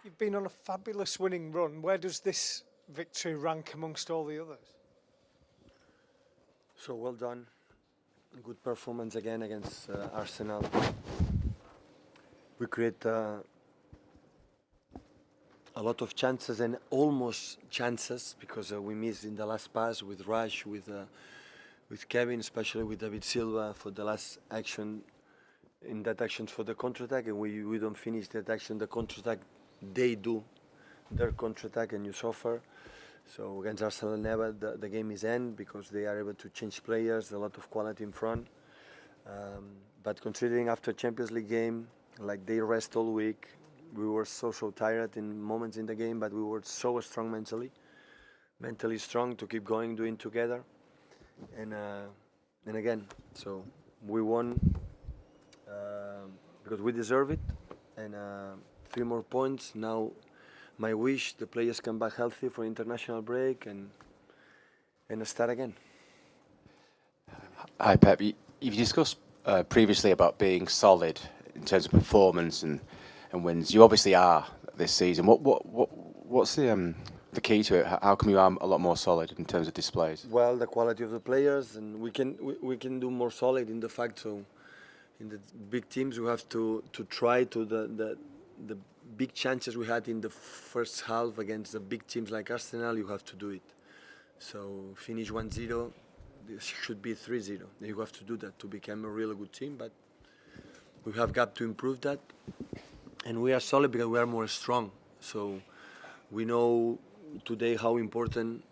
You've been on a fabulous winning run. Where does this victory rank amongst all the others? So well done. Good performance again against Arsenal. We create a lot of chances and almost chances because we missed in the last pass with Rush, with Kevin, especially with David Silva for the last action. In that action for the counter-attack, and we don't finish that action, the counter-attack, they do their counter-attack and you suffer. So against Arsenal never, the game is end because they are able to change players, a lot of quality in front. But considering after Champions League game, like they rest all week, we were so tired in moments in the game, but we were so strong mentally strong to keep going, doing together. And again, so we won because we deserve it, and 3 more points. Now my wish, the players come back healthy for international break and start again. Hi Pep, you've discussed previously about being solid in terms of performance and wins. You obviously are this season. What's the key to it? How come you are a lot more solid in terms of displays? Well, the quality of the players, and we can do more solid in the fact. So in the big teams, we have to try to the big chances we had in the first half against the big teams like Arsenal. You have to do it. So finish 1-0, this should be 3-0. You have to do that to become a really good team. But we have got to improve that, and we are solid because we are more strong. So we know today how important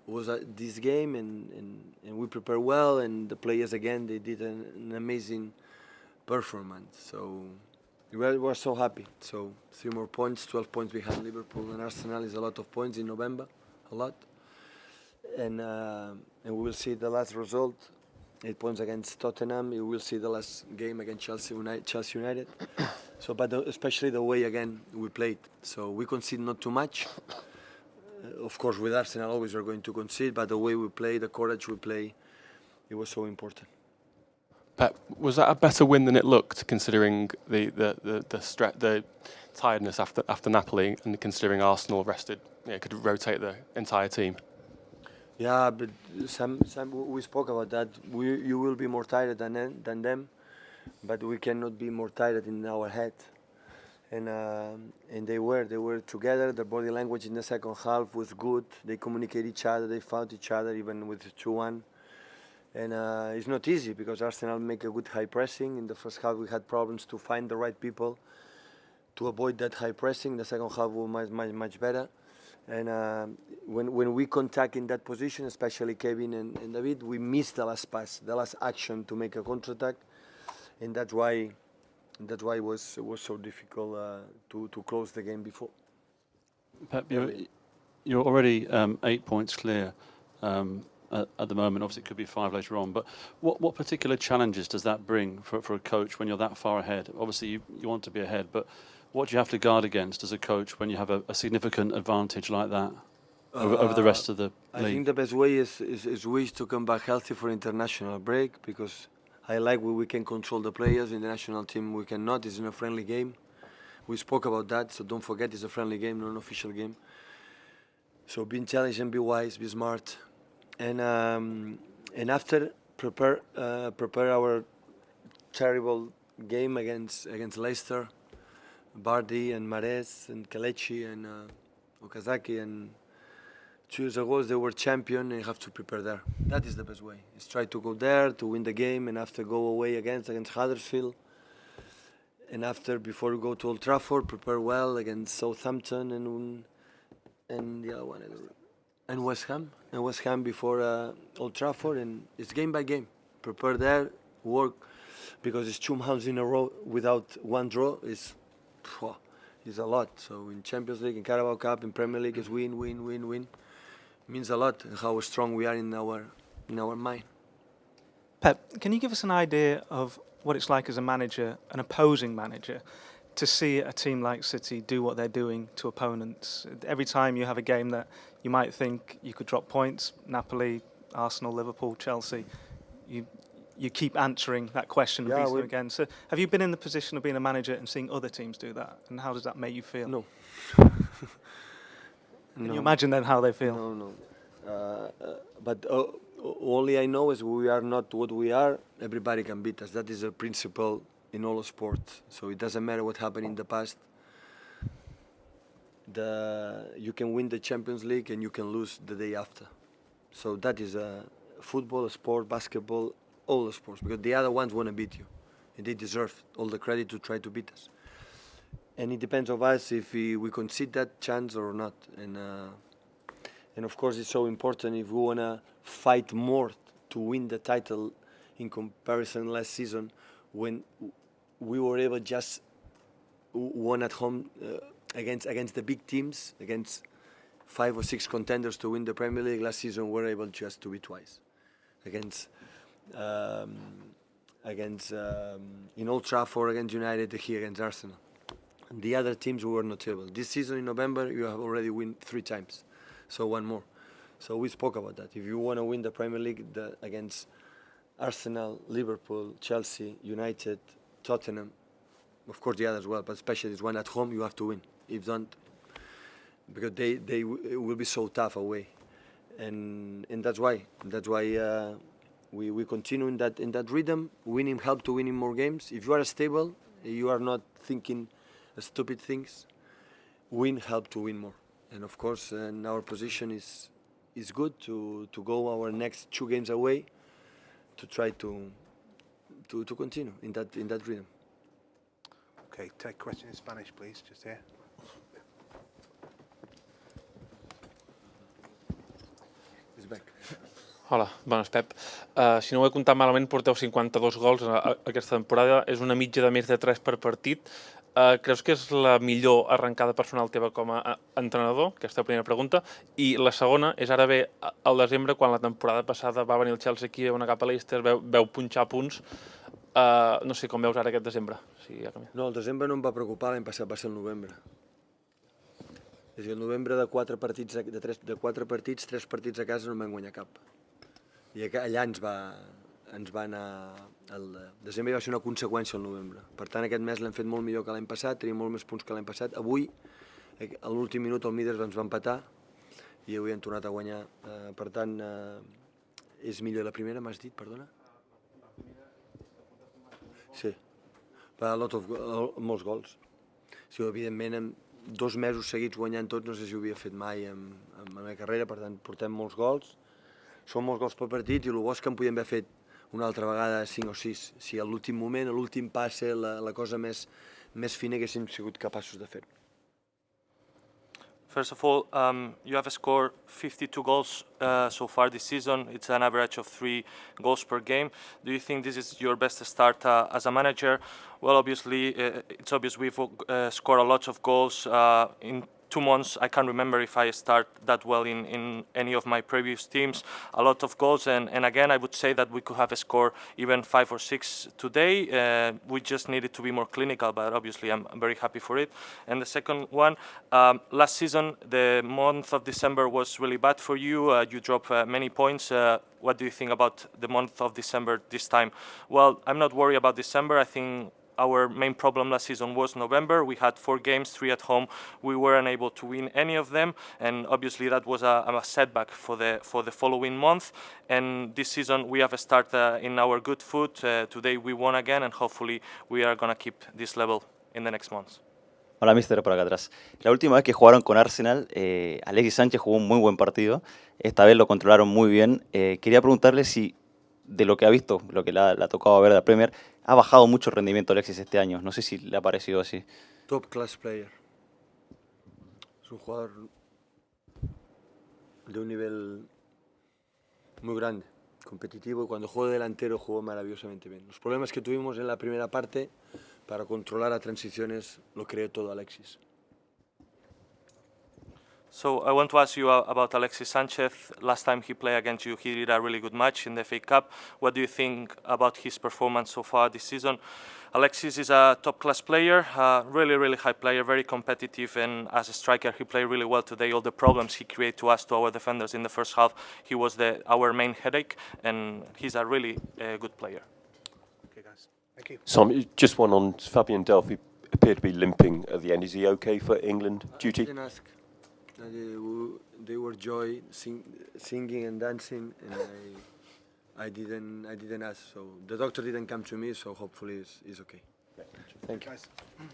was this game, and we prepare well, and the players again they did an amazing performance. So we're so happy. So 3 more points, 12 points behind Liverpool and Arsenal is a lot of points in November, a lot. And we will see the last result, 8 points against Tottenham. We will see the last game against Chelsea United. So, but especially the way again we played. So we concede not too much. Of course, with Arsenal always we're going to concede, but the way we play, the courage we play, it was so important. Pep, was that a better win than it looked, considering the tiredness after Napoli, and considering Arsenal rested, could rotate the entire team? Yeah, but some we spoke about that. You will be more tired than them, but we cannot be more tired in our head. And they were together. Their body language in the second half was good. They communicate each other. They found each other even with 2-1. And it's not easy because Arsenal make a good high pressing. In the first half we had problems to find the right people to avoid that high pressing. The second half was much better. And when we contact in that position, especially Kevin and David, we missed the last pass, the last action to make a counter-attack. And that's why it was so difficult to close the game before. Pep, you're already 8 points clear at the moment. Obviously, it could be 5 later on. But what particular challenges does that bring for a coach when you're that far ahead? Obviously, you want to be ahead, but what do you have to guard against as a coach when you have a significant advantage like that over the rest of the league? I think the best way is wish to come back healthy for international break, because I like when we can control the players. In the national team, we cannot. It's in a friendly game. We spoke about that, so don't forget it's a friendly game, not an official game. So be intelligent, be wise, be smart, and after prepare our terrible game against Leicester, Bardi and Mahrez and Kelechi and Okazaki, and 2 years ago they were champion, and you have to prepare there. That is the best way. Is try to go there to win the game, and after go away against Huddersfield, and after before you go to Old Trafford, prepare well against Southampton and the other one, and West Ham before Old Trafford, and it's game by game. Prepare there, work, because it's 2 months in a row without 1 draw is a lot. So in Champions League, in Carabao Cup, in Premier League, it's win. Means a lot how strong we are in our mind. Pep, can you give us an idea of what it's like as a manager, an opposing manager, to see a team like City do what they're doing to opponents? Every time you have a game that you might think you could drop points, Napoli, Arsenal, Liverpool, Chelsea, you keep answering that question and Yeah, beating them we- again. So have you been in the position of being a manager and seeing other teams do that? And how does that make you feel? No. Can you imagine then how they feel? No. But only I know is we are not what we are. Everybody can beat us. That is a principle in all sports. So it doesn't matter what happened in the past. You can win the Champions League and you can lose the day after. So that is football, sport, basketball, all the sports. Because the other ones want to beat you, and they deserve all the credit to try to beat us. And it depends on us if we concede that chance or not. And of course, it's so important if we want to fight more to win the title in comparison last season when we were able just won at home against the big teams, against 5 or 6 contenders to win the Premier League. Last season, we were able just to be twice against in Old Trafford against United, here against Arsenal. And the other teams we were not able. This season in November, you have already won 3 times, so 1 more. So we spoke about that. If you want to win the Premier League against Arsenal, Liverpool, Chelsea, United, Tottenham, of course the others as well, but especially this one at home, you have to win. If don't, because it will be so tough away, and that's why we continue in that rhythm. Winning help to winning more games. If you are stable, you are not thinking stupid things. Win help to win more, and of course, and our position is good to go our next 2 games away to try to continue in that rhythm. Okay, take question in Spanish, please, just here. He's back. Hola, bones, Pep. Si no ho he comptat malament, porteu 52 gols aquesta temporada. És una mitja de més de 3 per partit. Creus que és la millor arrencada personal teva com a entrenador? Aquesta és la primera pregunta. I la segona és ara bé al desembre, quan la temporada passada va venir el Chelsea aquí a una cap a Leicester, veu punxar punts. No sé com veus ara aquest desembre. Si ha canviat. No, el desembre no em va preocupar, l'any passat va ser el novembre. És a dir, el novembre de 4 partits, 3 partits a casa no en vam guanyar cap. I allà ens va anar... El desembre va ser una conseqüència al novembre. Per tant, aquest mes l'hem fet molt millor que l'any passat, tenim molt més punts que l'any passat. Avui, a l'últim minut, el Middlesbrough ens va empatar i avui hem tornat a guanyar. Per tant, és millor la primera, m'has dit, perdona? Sí, molts gols. Sí, evidentment, en 2 mesos seguits guanyant tots, no sé si ho havia fet mai en la meva carrera, per tant, portem molts gols. Són molts gols per partit i el bo és que en podíem haver fet una altra vegada 5 o 6. Si a l'últim moment, a l'últim passe, la cosa més fina haguéssim sigut capaços de fer. First of all, you have scored 52 goals so far this season. It's an average of 3 goals per game. Do you think this is your best start as a manager? Well, obviously, it's obvious we've scored a lot of goals in 2 months. I can't remember if I start that well in any of my previous teams. A lot of goals, and again, I would say that we could have scored even 5 or 6 today. We just needed to be more clinical, but obviously I'm very happy for it. And the second one, last season, the month of December was really bad for you. You dropped many points. What do you think about the month of December this time? Well, I'm not worried about December. I think our main problem last season was November. We had 4 games, 3 at home. We weren't able to win any of them, and obviously that was a setback for the following month. And this season we have started in our good foot. Today we won again, and hopefully we are going to keep this level in the next months. Hola, mister, por acá atrás. La última vez que jugaron con Arsenal, Alexis Sánchez jugó un muy buen partido. Esta vez lo controlaron muy bien. Quería preguntarle si, de lo que ha visto, lo que le ha tocado ver de la Premier, ha bajado mucho el rendimiento Alexis este año. No sé si le ha parecido así. Top class player. Es un jugador de un nivel muy grande, competitivo, y cuando juega delantero jugó maravillosamente bien. Los problemas que tuvimos en la primera parte para controlar las transiciones lo creó todo Alexis. So I want to ask you about Alexis Sanchez. Last time he played against you, he did a really good match in the FA Cup. What do you think about his performance so far this season? Alexis is a top-class player, really, really high player, very competitive, and as a striker, he played really well today. All the problems he created to us, to our defenders in the first half, he was our main headache, and he's a really good player. Okay, guys. Thank you. Simon, just one on Fabian Delph. He appeared to be limping at the end. Is he okay for England duty? I didn't ask. They were singing and dancing, and I didn't ask. So the doctor didn't come to me. So hopefully it's okay. Thank you. Guys.